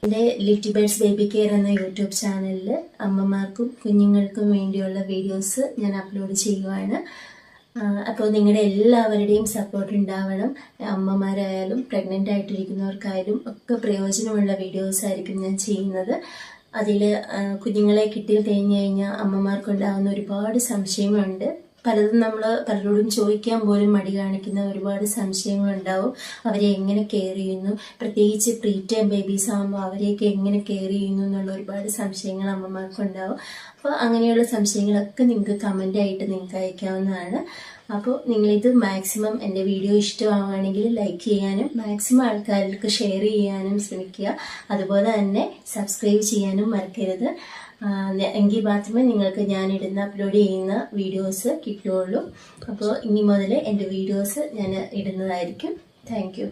എൻ്റെ little birds baby care എന്ന YouTube ചാനലിൽ അമ്മമാർക്കും കുഞ്ഞുങ്ങൾക്കും വേണ്ടിയുള്ള വീഡിയോസ് ഞാൻ അപ്ലോഡ് ചെയ്യുവാണ്. അപ്പോൾ നിങ്ങളുടെ എല്ലാവരുടെയും സപ്പോർട്ട് ഉണ്ടാവണം. അമ്മമാരായാലും പ്രഗ്നൻ്റ് ആയിട്ടിരിക്കുന്നവർക്കായാലും ഒക്കെ പ്രയോജനമുള്ള വീഡിയോസ് ആയിരിക്കും ഞാൻ ചെയ്യുന്നത്. അതിൽ കുഞ്ഞുങ്ങളെ കിട്ടി കഴിഞ്ഞ് കഴിഞ്ഞാൽ അമ്മമാർക്കുണ്ടാകുന്ന ഒരുപാട് സംശയങ്ങളുണ്ട്. പലതും നമ്മൾ പലരോടും ചോദിക്കാൻ പോലും മടി കാണിക്കുന്ന ഒരുപാട് സംശയങ്ങളുണ്ടാവും. അവരെ എങ്ങനെ കെയർ ചെയ്യുന്നു, പ്രത്യേകിച്ച് പ്രീ ടൈം ബേബീസ് ആകുമ്പോൾ അവരെയൊക്കെ എങ്ങനെ കെയർ ചെയ്യുന്നു എന്നുള്ള ഒരുപാട് സംശയങ്ങൾ അമ്മമാർക്കുണ്ടാവും. അപ്പോൾ അങ്ങനെയുള്ള സംശയങ്ങളൊക്കെ നിങ്ങൾക്ക് കമൻ്റായിട്ട് നിങ്ങൾക്ക് അയക്കാവുന്നതാണ്. അപ്പോൾ നിങ്ങളിത് മാക്സിമം എൻ്റെ വീഡിയോ ഇഷ്ടമാവുകയാണെങ്കിൽ ലൈക്ക് ചെയ്യാനും മാക്സിമം ആൾക്കാർക്ക് ഷെയർ ചെയ്യാനും ശ്രമിക്കുക. അതുപോലെ തന്നെ സബ്സ്ക്രൈബ് ചെയ്യാനും മറക്കരുത്. എങ്കിൽ മാത്രമേ നിങ്ങൾക്ക് ഞാനിടുന്ന അപ്ലോഡ് ചെയ്യുന്ന വീഡിയോസ് കിട്ടുകയുള്ളൂ. അപ്പോൾ ഇനി മുതൽ എൻ്റെ വീഡിയോസ് ഞാൻ ഇടുന്നതായിരിക്കും. Thank you.